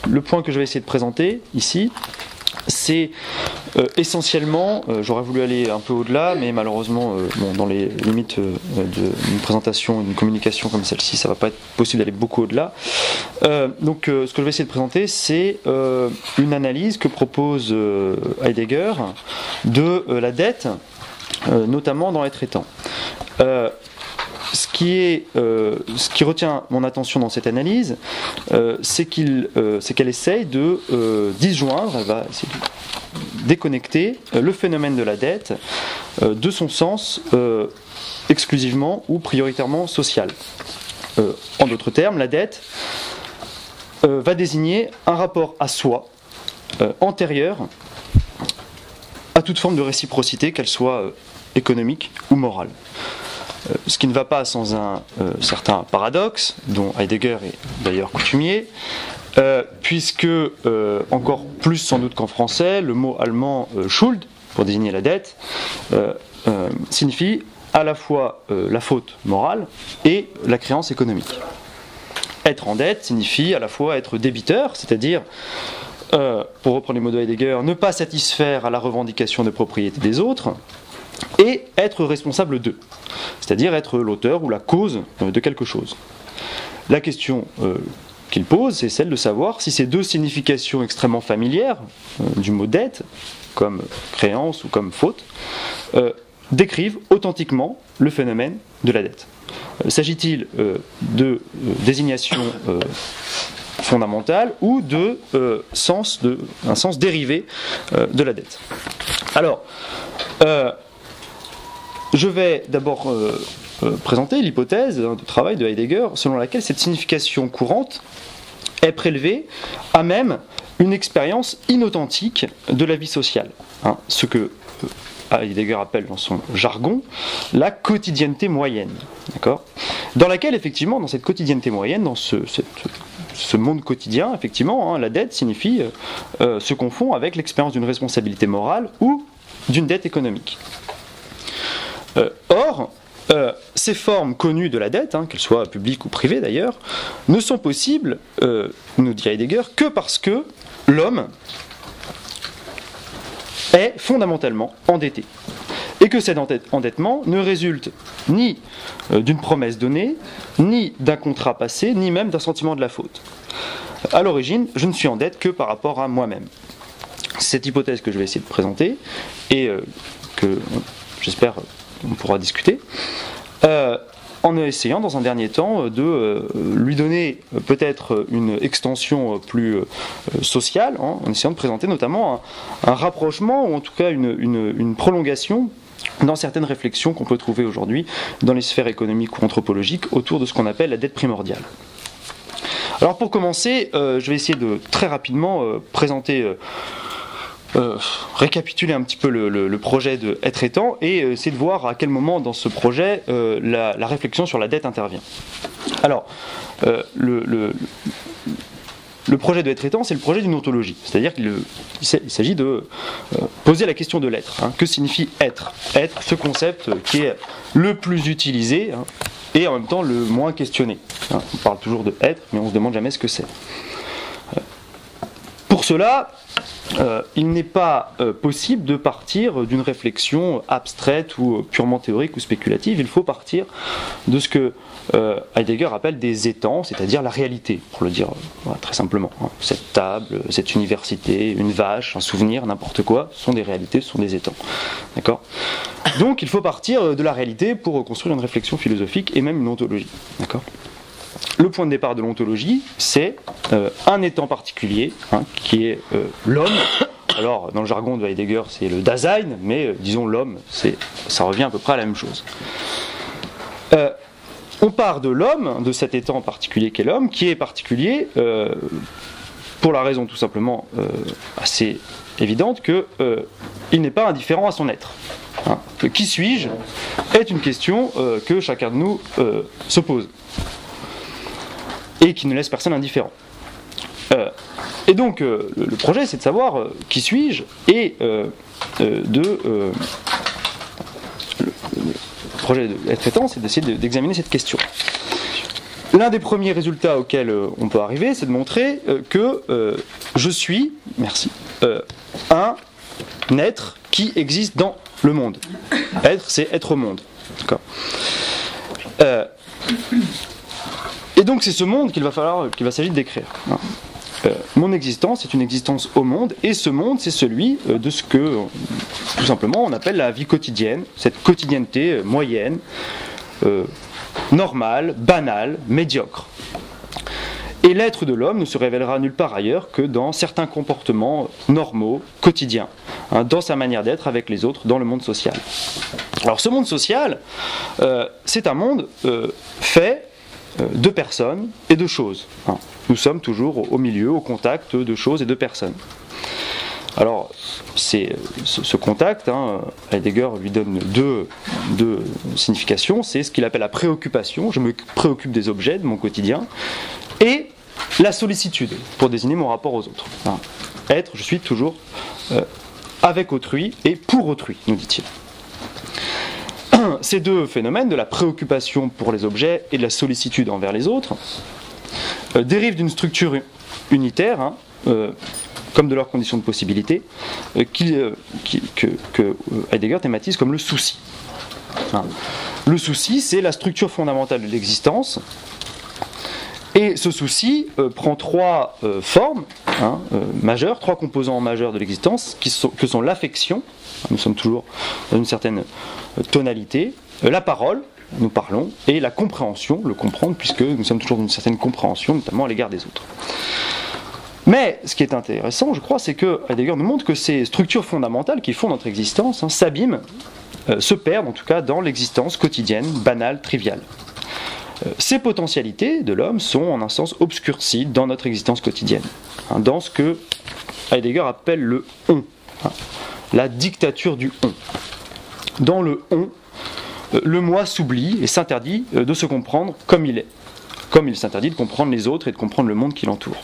le point que je vais essayer de présenter ici, c'est essentiellement, j'aurais voulu aller un peu au-delà, mais malheureusement, dans les limites d'une présentation, d'une communication comme celle-ci, ça ne va pas être possible d'aller beaucoup au-delà. Donc ce que je vais essayer de présenter, c'est une analyse que propose Heidegger de la dette, notamment dans l'être étant. Ce qui retient mon attention dans cette analyse, c'est qu'elle essaye de disjoindre, elle va essayer de déconnecter le phénomène de la dette de son sens exclusivement ou prioritairement social. En d'autres termes, la dette va désigner un rapport à soi antérieur à toute forme de réciprocité, qu'elle soit économique ou morale. Ce qui ne va pas sans un certain paradoxe, dont Heidegger est d'ailleurs coutumier, puisque, encore plus sans doute qu'en français, le mot allemand Schuld, pour désigner la dette, signifie à la fois la faute morale et la créance économique. Être en dette signifie à la fois être débiteur, c'est-à-dire, pour reprendre les mots de Heidegger, ne pas satisfaire à la revendication de propriété des autres, et être responsable d'eux, c'est-à-dire être l'auteur ou la cause de quelque chose. La question qu'il pose, c'est celle de savoir si ces deux significations extrêmement familières du mot dette, comme créance ou comme faute, décrivent authentiquement le phénomène de la dette. S'agit-il de désignation fondamentale ou d'un sens dérivé de la dette? Alors, je vais d'abord présenter l'hypothèse de travail de Heidegger selon laquelle cette signification courante est prélevée à même une expérience inauthentique de la vie sociale. Ce que Heidegger appelle dans son jargon la quotidienneté moyenne. D'accord ? Dans laquelle, effectivement, dans cette quotidienneté moyenne, dans ce monde quotidien, effectivement, la dette signifie se confond avec l'expérience d'une responsabilité morale ou d'une dette économique. Or, ces formes connues de la dette, qu'elles soient publiques ou privées d'ailleurs, ne sont possibles, nous dit Heidegger, que parce que l'homme est fondamentalement endetté. Et que cet endettement ne résulte ni d'une promesse donnée, ni d'un contrat passé, ni même d'un sentiment de la faute. À l'origine, je ne suis en dette que par rapport à moi-même. C'est cette hypothèse que je vais essayer de présenter et que j'espère on pourra discuter, en essayant dans un dernier temps de lui donner peut-être une extension plus sociale, en essayant de présenter notamment un rapprochement, ou en tout cas une prolongation dans certaines réflexions qu'on peut trouver aujourd'hui dans les sphères économiques ou anthropologiques autour de ce qu'on appelle la dette primordiale. Alors pour commencer, je vais essayer de très rapidement présenter récapituler un petit peu le projet de Être étant et essayer de voir à quel moment dans ce projet la réflexion sur la dette intervient. Alors, le projet de Être étant, c'est le projet d'une ontologie, c'est-à-dire qu'il s'agit de poser la question de l'être. Que signifie être ? Être, ce concept qui est le plus utilisé et en même temps le moins questionné. On parle toujours de être, mais on ne se demande jamais ce que c'est. Pour cela, il n'est pas possible de partir d'une réflexion abstraite ou purement théorique ou spéculative. Il faut partir de ce que Heidegger appelle des étangs, c'est-à-dire la réalité, pour le dire très simplement. Cette table, cette université, une vache, un souvenir, n'importe quoi, ce sont des réalités, ce sont des étangs. D'accord ? Donc il faut partir de la réalité pour construire une réflexion philosophique et même une ontologie. D'accord ? Le point de départ de l'ontologie, c'est un étant particulier, qui est l'homme. Alors, dans le jargon de Heidegger, c'est le Dasein, mais disons l'homme, ça revient à peu près à la même chose. On part de l'homme, de cet étant particulier qu'est l'homme, qui est particulier pour la raison tout simplement assez évidente qu'il n'est pas indifférent à son être. Qui suis-je est une question que chacun de nous se pose. Et qui ne laisse personne indifférent. Et donc, le projet, c'est de savoir qui suis-je et le projet d'être étant, c'est d'essayer d'examiner cette question. L'un des premiers résultats auxquels on peut arriver, c'est de montrer que je suis, un être qui existe dans le monde. Être, c'est être au monde. D'accord. Et donc c'est ce monde qu'il va s'agir de décrire. Mon existence est une existence au monde, et ce monde, c'est celui de ce que, tout simplement, on appelle la vie quotidienne, cette quotidienneté moyenne, normale, banale, médiocre. Et l'être de l'homme ne se révélera nulle part ailleurs que dans certains comportements normaux, quotidiens, dans sa manière d'être avec les autres, dans le monde social. Alors ce monde social, c'est un monde fait de personnes et de choses. Nous sommes toujours au milieu, au contact de choses et de personnes. Alors, ce contact, Heidegger lui donne deux significations. C'est ce qu'il appelle la préoccupation, je me préoccupe des objets de mon quotidien, et la sollicitude, pour désigner mon rapport aux autres. Être, je suis toujours avec autrui et pour autrui, nous dit-il. Ces deux phénomènes, de la préoccupation pour les objets et de la sollicitude envers les autres, dérivent d'une structure unitaire, comme de leurs conditions de possibilité, que Heidegger thématise comme le souci. Le souci, c'est la structure fondamentale de l'existence, et ce souci prend trois formes majeures, trois composants majeurs de l'existence, que sont l'affection, nous sommes toujours dans une certaine tonalité, la parole, nous parlons, et la compréhension, le comprendre, puisque nous sommes toujours dans une certaine compréhension, notamment à l'égard des autres. Mais ce qui est intéressant, je crois, c'est que Heidegger nous montre que ces structures fondamentales qui font notre existence s'abîment, se perdent en tout cas dans l'existence quotidienne, banale, triviale. Ces potentialités de l'homme sont en un sens obscurcies dans notre existence quotidienne, dans ce que Heidegger appelle le on, la dictature du on. Dans le on, le moi s'oublie et s'interdit de se comprendre comme il est, comme il s'interdit de comprendre les autres et de comprendre le monde qui l'entoure.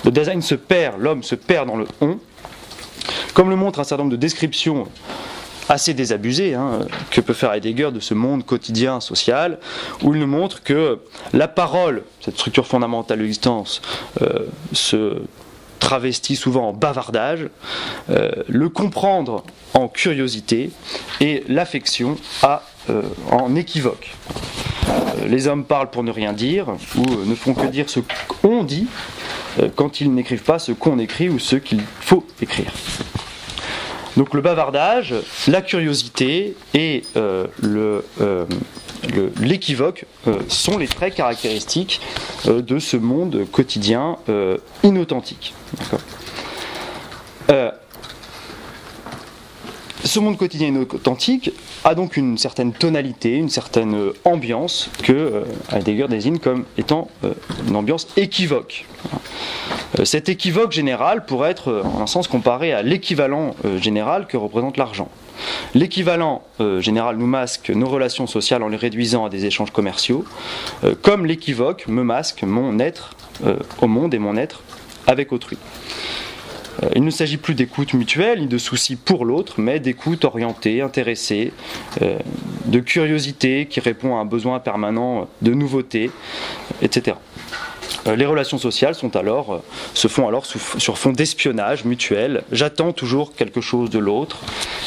Le Dasein se perd, l'homme se perd dans le on, comme le montre un certain nombre de descriptions assez désabusées que peut faire Heidegger de ce monde quotidien social, où il nous montre que la parole, cette structure fondamentale de l'existence, se travestit souvent en bavardage, le comprendre en curiosité et l'affection en équivoque. Les hommes parlent pour ne rien dire, ou ne font que dire ce qu'on dit, quand ils n'écrivent pas ce qu'on écrit ou ce qu'il faut écrire. Donc le bavardage, la curiosité et l'équivoque sont les traits caractéristiques de ce monde quotidien inauthentique. D'accord. Ce monde quotidien inauthentique a donc une certaine tonalité, une certaine ambiance que Heidegger désigne comme étant une ambiance équivoque. Cet équivoque général pourrait être en un sens comparé à l'équivalent général que représente l'argent. L'équivalent général nous masque nos relations sociales en les réduisant à des échanges commerciaux, comme l'équivoque me masque mon être au monde et mon être avec autrui. Il ne s'agit plus d'écoute mutuelle ni de souci pour l'autre, mais d'écoute orientée, intéressée, de curiosité qui répond à un besoin permanent de nouveauté, etc. Les relations sociales se font alors sur fond d'espionnage mutuel. J'attends toujours quelque chose de l'autre,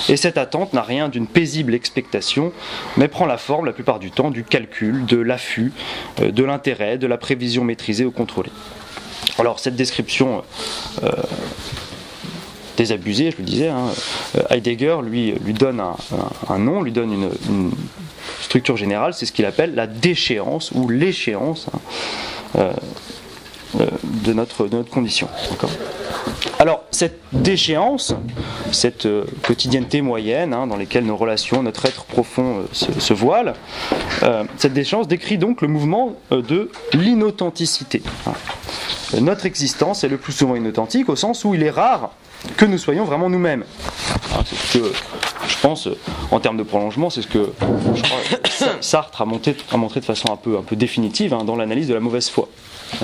et cette attente n'a rien d'une paisible expectation, mais prend la forme la plupart du temps du calcul, de l'affût, de l'intérêt, de la prévision maîtrisée ou contrôlée. Alors cette description désabusée, je le disais, Heidegger lui donne un nom, lui donne une structure générale, c'est ce qu'il appelle la déchéance ou l'échéance de notre condition. D'accord. Alors cette déchéance, cette quotidienneté moyenne dans laquelle nos relations, notre être profond se voilent, cette déchéance décrit donc le mouvement de l'inauthenticité. Notre existence est le plus souvent inauthentique au sens où il est rare que nous soyons vraiment nous-mêmes. C'est ce que je pense, en termes de prolongement, c'est ce que je crois, Sartre a montré de façon un peu définitive dans l'analyse de la mauvaise foi.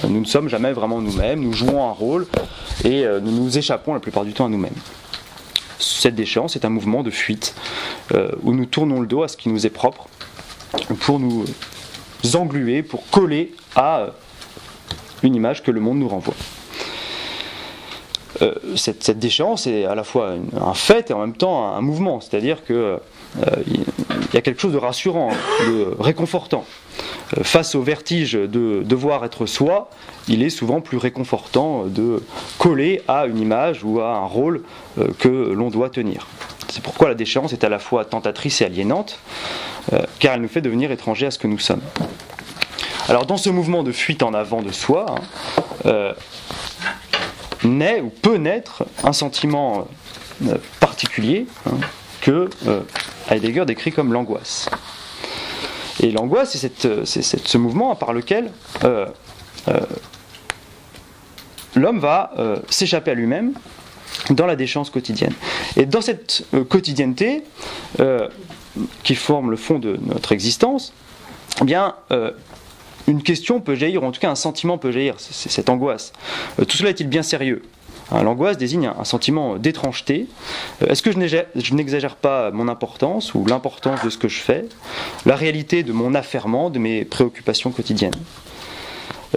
Nous ne sommes jamais vraiment nous-mêmes, nous jouons un rôle et nous nous échappons la plupart du temps à nous-mêmes. Cette déchéance est un mouvement de fuite où nous tournons le dos à ce qui nous est propre pour nous engluer, pour coller à une image que le monde nous renvoie. Cette déchéance est à la fois un fait et en même temps un mouvement, c'est-à-dire que il y a quelque chose de rassurant, de réconfortant. Face au vertige de devoir être soi, il est souvent plus réconfortant de coller à une image ou à un rôle que l'on doit tenir. C'est pourquoi la déchéance est à la fois tentatrice et aliénante, car elle nous fait devenir étrangers à ce que nous sommes. Alors dans ce mouvement de fuite en avant de soi, naît ou peut naître un sentiment particulier que Heidegger décrit comme l'angoisse. Et l'angoisse, c'est ce mouvement par lequel l'homme va s'échapper à lui-même dans la déchéance quotidienne. Et dans cette quotidienneté qui forme le fond de notre existence, eh bien, une question peut jaillir, ou en tout cas un sentiment peut jaillir, c'est cette angoisse. Tout cela est-il bien sérieux ? L'angoisse désigne un sentiment d'étrangeté. Est-ce que je n'exagère pas mon importance ou l'importance de ce que je fais, la réalité de mon affairement, de mes préoccupations quotidiennes ?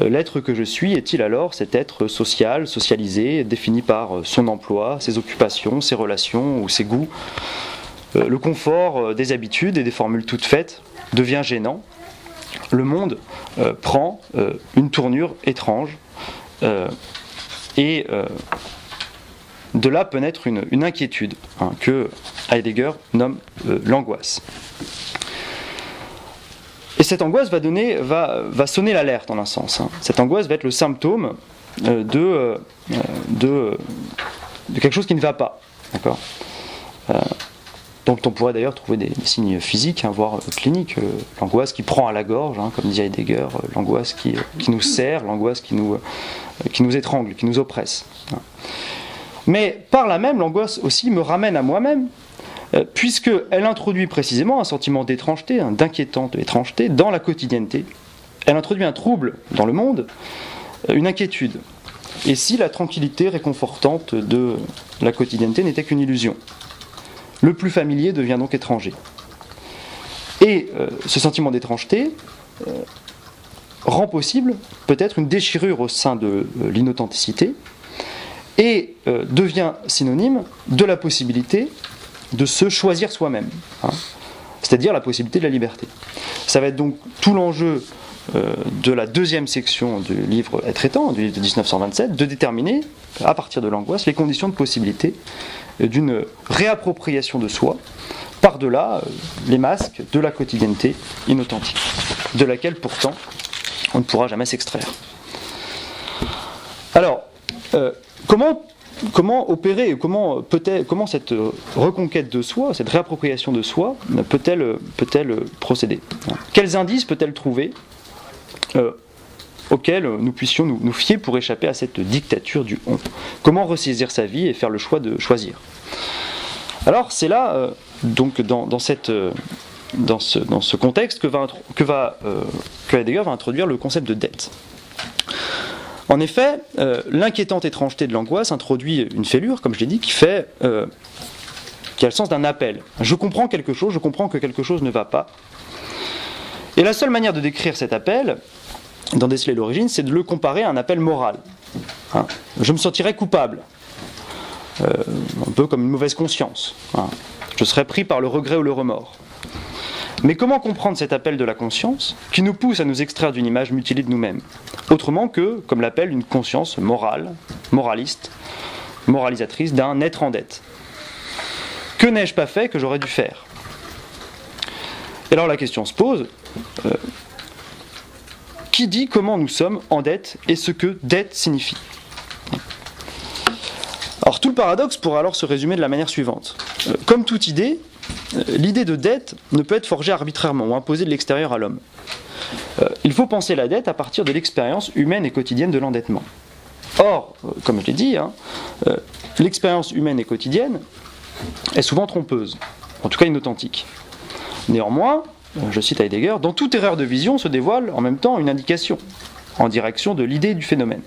L'être que je suis est-il alors cet être social, socialisé, défini par son emploi, ses occupations, ses relations ou ses goûts ? Le confort des habitudes et des formules toutes faites devient gênant. Le monde prend une tournure étrange et de là peut naître une inquiétude que Heidegger nomme l'angoisse. Et cette angoisse va sonner l'alerte en un sens. Cette angoisse va être le symptôme de quelque chose qui ne va pas. D'accord ? Donc on pourrait d'ailleurs trouver des signes physiques, voire cliniques. L'angoisse qui prend à la gorge, comme dit Heidegger, l'angoisse qui nous serre, l'angoisse qui nous étrangle, qui nous oppresse. Mais par là même, l'angoisse aussi me ramène à moi-même, puisqu'elle introduit précisément un sentiment d'étrangeté, d'inquiétante étrangeté dans la quotidienneté. Elle introduit un trouble dans le monde, une inquiétude. Et si la tranquillité réconfortante de la quotidienneté n'était qu'une illusion ? Le plus familier devient donc étranger. Et ce sentiment d'étrangeté rend possible peut-être une déchirure au sein de l'inauthenticité et devient synonyme de la possibilité de se choisir soi-même, c'est-à-dire la possibilité de la liberté. Ça va être donc tout l'enjeu de la deuxième section du livre Être étant, du livre de 1927, de déterminer, à partir de l'angoisse, les conditions de possibilité d'une réappropriation de soi, par-delà les masques de la quotidienneté inauthentique, de laquelle pourtant on ne pourra jamais s'extraire. Alors, comment opérer, comment cette reconquête de soi, cette réappropriation de soi peut-elle procéder ? Quels indices peut-elle trouver auxquels nous puissions nous fier pour échapper à cette dictature du on ? Comment ressaisir sa vie et faire le choix de choisir ? Alors c'est là, donc dans ce contexte que Heidegger va introduire le concept de dette. En effet, l'inquiétante étrangeté de l'angoisse introduit une fêlure, comme je l'ai dit, qui a le sens d'un appel. Je comprends quelque chose, je comprends que quelque chose ne va pas. Et la seule manière de décrire cet appel, d'en déceler l'origine, c'est de le comparer à un appel moral. Je me sentirais coupable, un peu comme une mauvaise conscience. Je serais pris par le regret ou le remords. Mais comment comprendre cet appel de la conscience qui nous pousse à nous extraire d'une image mutilée de nous-mêmes, autrement que, comme l'appelle une conscience morale, moraliste, moralisatrice d'un être en dette ? Que n'ai-je pas fait que j'aurais dû faire ? Et alors la question se pose, qui dit comment nous sommes en dette et ce que dette signifie ? Alors tout le paradoxe pourrait alors se résumer de la manière suivante. Comme toute idée, l'idée de dette ne peut être forgée arbitrairement ou imposée de l'extérieur à l'homme. Il faut penser la dette à partir de l'expérience humaine et quotidienne de l'endettement. Or, comme je l'ai dit, l'expérience humaine et quotidienne est souvent trompeuse, en tout cas inauthentique. Néanmoins, je cite Heidegger, dans toute erreur de vision se dévoile en même temps une indication en direction de l'idée du phénomène.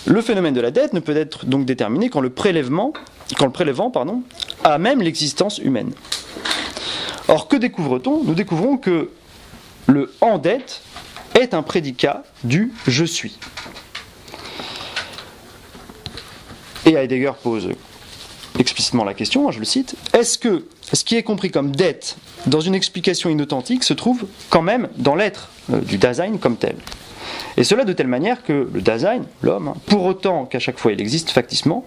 Le phénomène de la dette ne peut être donc déterminé quand le prélèvant a même l'existence humaine. Or, que découvre-t-on ? Nous découvrons que le « en dette » est un prédicat du « je suis ». Et Heidegger pose explicitement la question, je le cite, est-ce que ce qui est compris comme dette dans une explication inauthentique se trouve quand même dans l'être du Dasein comme tel? Et cela de telle manière que le Dasein, l'homme, pour autant qu'à chaque fois il existe facticement,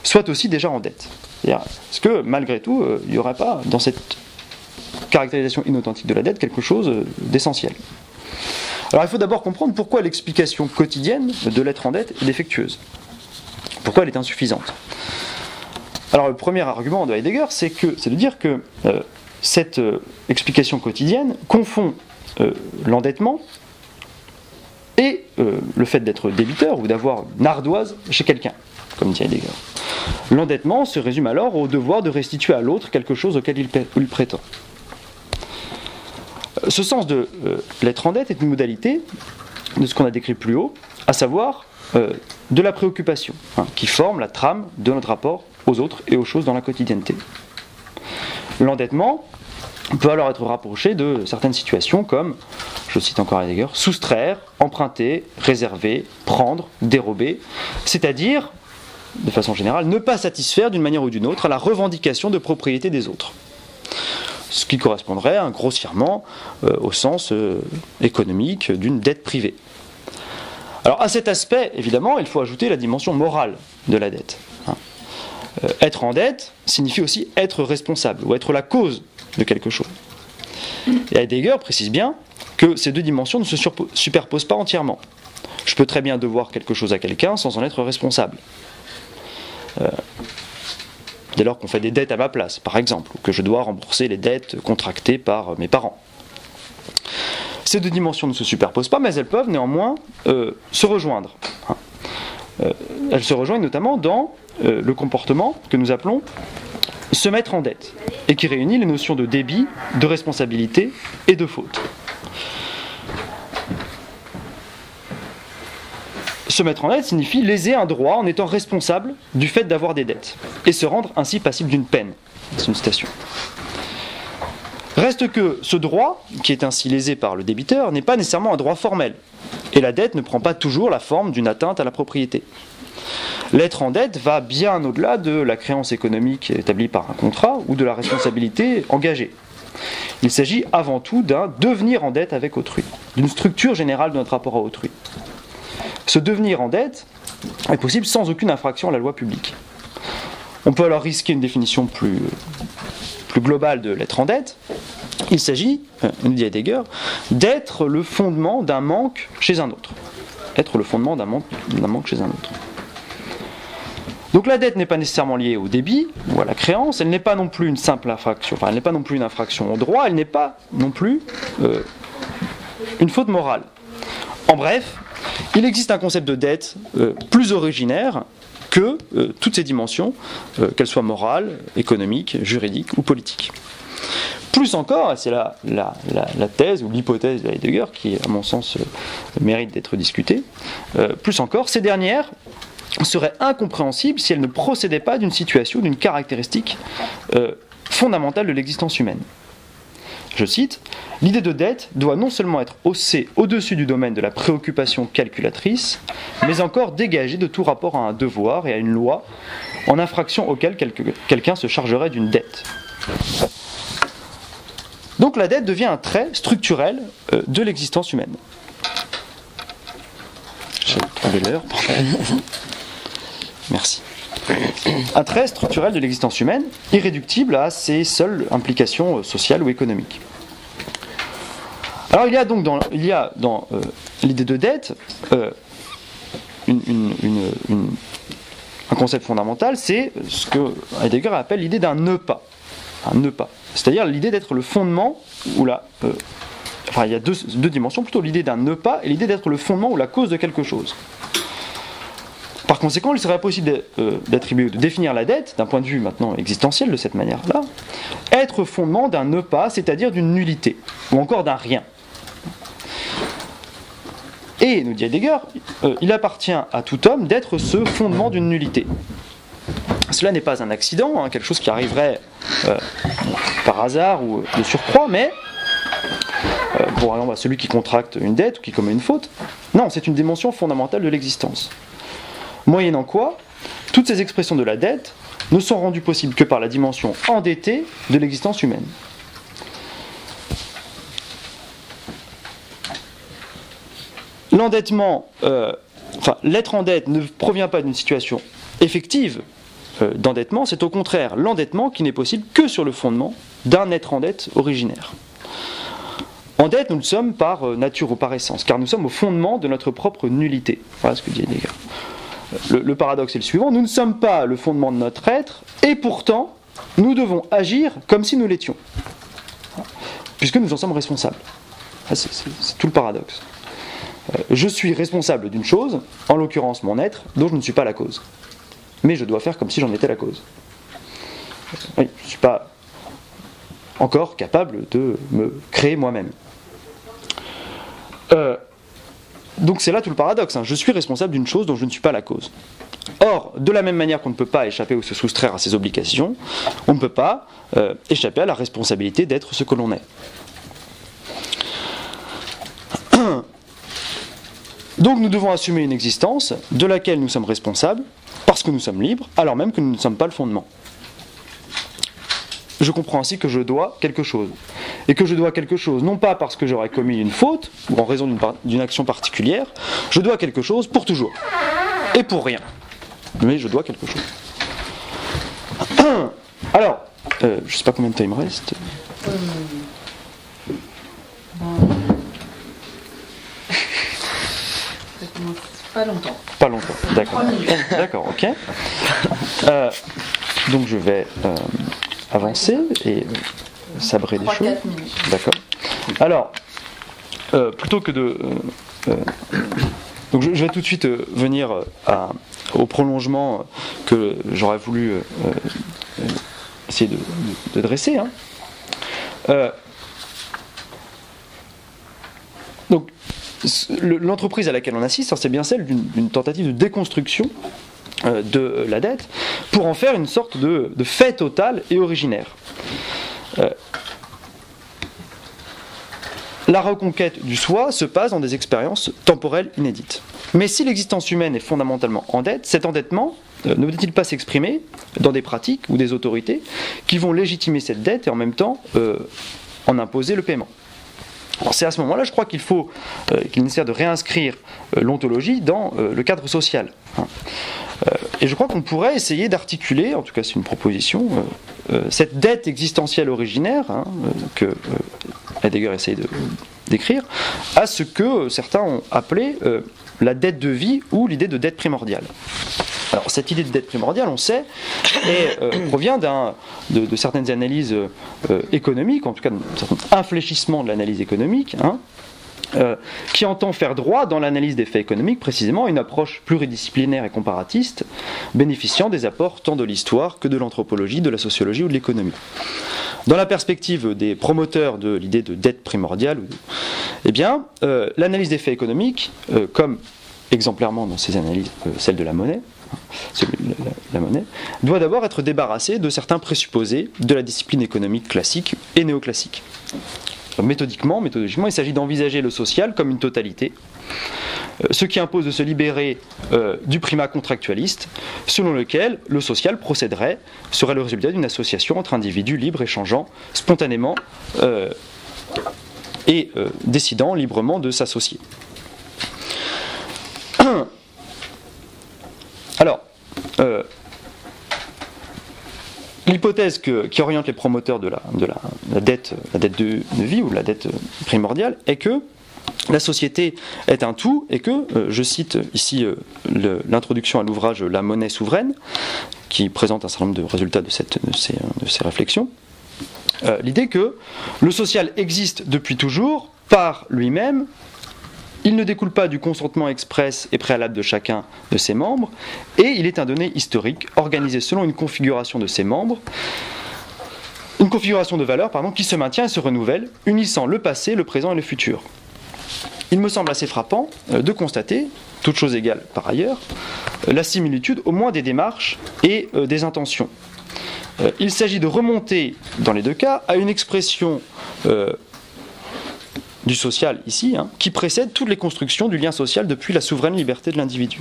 soit aussi déjà en dette. Est-ce que malgré tout, il n'y aurait pas dans cette caractérisation inauthentique de la dette quelque chose d'essentiel? Alors il faut d'abord comprendre pourquoi l'explication quotidienne de l'être en dette est défectueuse. Pourquoi elle est insuffisante? Alors le premier argument de Heidegger, c'est de dire que cette explication quotidienne confond l'endettement et le fait d'être débiteur ou d'avoir une ardoise chez quelqu'un, comme dit Heidegger. L'endettement se résume alors au devoir de restituer à l'autre quelque chose auquel il prétend. Ce sens de l'être en dette est une modalité de ce qu'on a décrit plus haut, à savoir de la préoccupation, qui forme la trame de notre rapport aux autres et aux choses dans la quotidienneté. L'endettement peut alors être rapproché de certaines situations comme, je cite encore Heidegger, soustraire, emprunter, réserver, prendre, dérober, c'est-à-dire, de façon générale, ne pas satisfaire d'une manière ou d'une autre à la revendication de propriété des autres. Ce qui correspondrait grossièrement au sens économique d'une dette privée. Alors à cet aspect, évidemment, il faut ajouter la dimension morale de la dette. Être en dette signifie aussi être responsable, ou être la cause de quelque chose. Et Heidegger précise bien que ces deux dimensions ne se superposent pas entièrement. Je peux très bien devoir quelque chose à quelqu'un sans en être responsable. Dès lors qu'on fait des dettes à ma place, par exemple, ou que je dois rembourser les dettes contractées par mes parents. Ces deux dimensions ne se superposent pas, mais elles peuvent néanmoins se rejoindre. Elles se rejoignent notamment dans le comportement que nous appelons se mettre en dette, et qui réunit les notions de débit, de responsabilité et de faute. Se mettre en dette signifie léser un droit en étant responsable du fait d'avoir des dettes, et se rendre ainsi passible d'une peine. C'est une citation. Reste que ce droit, qui est ainsi lésé par le débiteur, n'est pas nécessairement un droit formel, et la dette ne prend pas toujours la forme d'une atteinte à la propriété. L'être en dette va bien au-delà de la créance économique établie par un contrat ou de la responsabilité engagée. Il s'agit avant tout d'un devenir en dette avec autrui, d'une structure générale de notre rapport à autrui. Ce devenir en dette est possible sans aucune infraction à la loi publique. On peut alors risquer une définition plus globale de l'être en dette. Il s'agit, nous dit Heidegger, d'être le fondement d'un manque chez un autre. Être le fondement d'un manque chez un autre. Donc la dette n'est pas nécessairement liée au débit ou à la créance, elle n'est pas non plus une simple infraction, elle n'est pas non plus une infraction au droit, elle n'est pas non plus une faute morale. En bref, il existe un concept de dette plus originaire que toutes ces dimensions, qu'elles soient morales, économiques, juridiques ou politiques. Plus encore, et c'est la thèse ou l'hypothèse de Heidegger qui, à mon sens, mérite d'être discutée, plus encore, ces dernières seraient incompréhensibles si elles ne procédaient pas d'une situation, d'une caractéristique fondamentale de l'existence humaine. Je cite, « L'idée de dette doit non seulement être haussée au-dessus du domaine de la préoccupation calculatrice, mais encore dégagée de tout rapport à un devoir et à une loi, en infraction auquel quelqu'un se chargerait d'une dette. » Donc la dette devient un trait structurel de l'existence humaine. J'ai trouvé l'heure. Merci. Un trait structurel de l'existence humaine, irréductible à ses seules implications sociales ou économiques. Alors il y a donc dans l'idée de dette un concept fondamental, c'est ce que Heidegger appelle l'idée d'un ne pas. Un ne pas. C'est-à-dire l'idée d'être le fondement ou il y a deux dimensions, plutôt l'idée d'un ne pas et l'idée d'être le fondement ou la cause de quelque chose. Par conséquent, il serait possible d'attribuer ou de définir la dette, d'un point de vue maintenant existentiel de cette manière-là, être fondement d'un ne pas, c'est-à-dire d'une nullité, ou encore d'un rien. Et, nous dit Heidegger, il appartient à tout homme d'être ce fondement d'une nullité. Cela n'est pas un accident, quelque chose qui arriverait par hasard ou de surcroît, mais pour exemple celui qui contracte une dette ou qui commet une faute. Non, c'est une dimension fondamentale de l'existence. Moyennant quoi, toutes ces expressions de la dette ne sont rendues possibles que par la dimension endettée de l'existence humaine. L'endettement, l'être en dette ne provient pas d'une situation effective d'endettement, c'est au contraire l'endettement qui n'est possible que sur le fondement d'un être en dette originaire. En dette, nous le sommes par nature ou par essence, car nous sommes au fondement de notre propre nullité. Voilà ce que dit Heidegger. Le paradoxe est le suivant, nous ne sommes pas le fondement de notre être, et pourtant, nous devons agir comme si nous l'étions, puisque nous en sommes responsables. C'est tout le paradoxe. Je suis responsable d'une chose, en l'occurrence mon être, dont je ne suis pas la cause. Mais je dois faire comme si j'en étais la cause. Oui, je ne suis pas encore capable de me créer moi-même. Donc c'est là tout le paradoxe, hein. Je suis responsable d'une chose dont je ne suis pas la cause. Or, de la même manière qu'on ne peut pas échapper ou se soustraire à ses obligations, on ne peut pas échapper à la responsabilité d'être ce que l'on est. Donc nous devons assumer une existence de laquelle nous sommes responsables, parce que nous sommes libres, alors même que nous ne sommes pas le fondement. Je comprends ainsi que je dois quelque chose. Et que je dois quelque chose, non pas parce que j'aurais commis une faute, ou en raison d'une action particulière, je dois quelque chose pour toujours. Et pour rien. Mais je dois quelque chose. Alors, je ne sais pas combien de temps il me reste. Pas longtemps. Pas longtemps, d'accord. D'accord, ok. Donc je vais avancer et sabrer des choses. D'accord. Alors, plutôt que de... donc je vais tout de suite venir au prolongement que j'aurais voulu essayer de dresser. Hein. Donc, l'entreprise à laquelle on assiste, c'est bien celle d'une tentative de déconstruction de la dette pour en faire une sorte de fait total et originaire. La reconquête du soi se passe dans des expériences temporelles inédites. Mais si l'existence humaine est fondamentalement en dette, cet endettement ne peut-il pas s'exprimer dans des pratiques ou des autorités qui vont légitimer cette dette et en même temps en imposer le paiement ? Alors c'est à ce moment-là, je crois qu'il est nécessaire de réinscrire l'ontologie dans le cadre social. Et je crois qu'on pourrait essayer d'articuler, en tout cas c'est une proposition, cette dette existentielle originaire que Heidegger essaye de décrire, à ce que certains ont appelé la dette de vie ou l'idée de dette primordiale. Alors cette idée de dette primordiale, on sait, provient de certaines analyses économiques, en tout cas d'un certain infléchissement de l'analyse économique, qui entend faire droit dans l'analyse des faits économiques précisément une approche pluridisciplinaire et comparatiste, bénéficiant des apports tant de l'histoire que de l'anthropologie, de la sociologie ou de l'économie. Dans la perspective des promoteurs de l'idée de dette primordiale, l'analyse des faits économiques, comme exemplairement dans ces analyses, celle de la monnaie, la monnaie, doit d'abord être débarrassée de certains présupposés de la discipline économique classique et néoclassique. Méthodiquement, il s'agit d'envisager le social comme une totalité, ce qui impose de se libérer du primat contractualiste, selon lequel le social serait le résultat d'une association entre individus libres échangeant spontanément et décidant librement de s'associer. Alors, l'hypothèse qui oriente les promoteurs de la dette de vie ou de la dette primordiale est que la société est un tout et que, je cite ici l'introduction à l'ouvrage La monnaie souveraine, qui présente un certain nombre de résultats de ces réflexions, l'idée que le social existe depuis toujours par lui-même. Il ne découle pas du consentement express et préalable de chacun de ses membres, et il est un donné historique, organisé selon une configuration de ses membres, une configuration de valeurs qui se maintient et se renouvelle, unissant le passé, le présent et le futur. Il me semble assez frappant de constater, toutes choses égales par ailleurs, la similitude au moins des démarches et des intentions. Il s'agit de remonter, dans les deux cas, à une expression du social ici, qui précède toutes les constructions du lien social depuis la souveraine liberté de l'individu.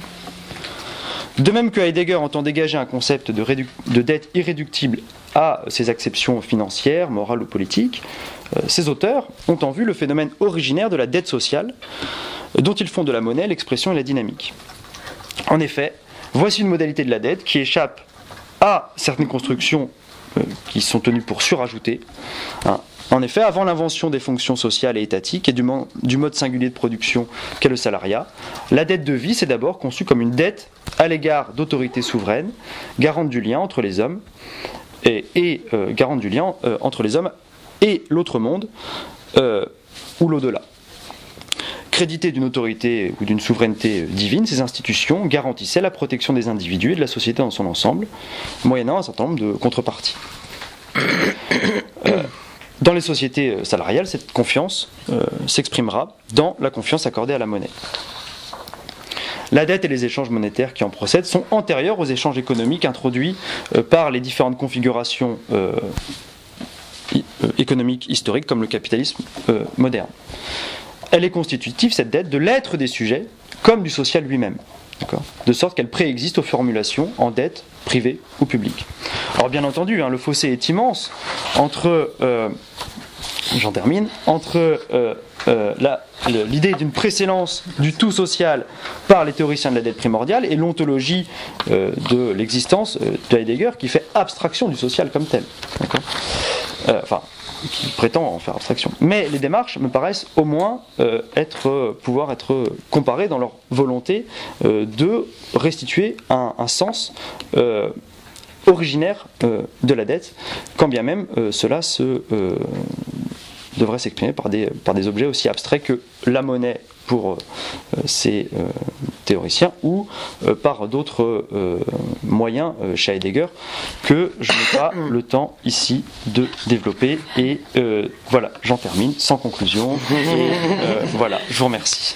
De même que Heidegger entend dégager un concept de dette irréductible à ses acceptions financières, morales ou politiques, ces auteurs ont en vue le phénomène originaire de la dette sociale, dont ils font de la monnaie l'expression et la dynamique. En effet, voici une modalité de la dette qui échappe à certaines constructions qui sont tenues pour surajouter. En effet, avant l'invention des fonctions sociales et étatiques et du mode singulier de production qu'est le salariat, la dette de vie s'est d'abord conçue comme une dette à l'égard d'autorités souveraines, garante du lien entre les hommes garante du lien entre les hommes et l'autre monde ou l'au-delà. Créditées d'une autorité ou d'une souveraineté divine, ces institutions garantissaient la protection des individus et de la société dans son ensemble, moyennant un certain nombre de contreparties. Dans les sociétés salariales, cette confiance s'exprimera dans la confiance accordée à la monnaie. La dette et les échanges monétaires qui en procèdent sont antérieurs aux échanges économiques introduits par les différentes configurations économiques historiques comme le capitalisme moderne. Elle est constitutive, cette dette, de l'être des sujets comme du social lui-même, de sorte qu'elle préexiste aux formulations en dette privée ou publique. Alors bien entendu, le fossé est immense entre, l'idée d'une préséance du tout social par les théoriciens de la dette primordiale et l'ontologie de l'existence de Heidegger qui fait abstraction du social comme tel. Qui prétend en faire abstraction. Mais les démarches me paraissent au moins pouvoir être comparées dans leur volonté de restituer un sens originaire de la dette, quand bien même cela devrait s'exprimer par des objets aussi abstraits que la monnaie pour ces théoriciens ou par d'autres moyens chez Heidegger que je n'ai pas le temps ici de développer. Et voilà, j'en termine sans conclusion. Et voilà, je vous remercie.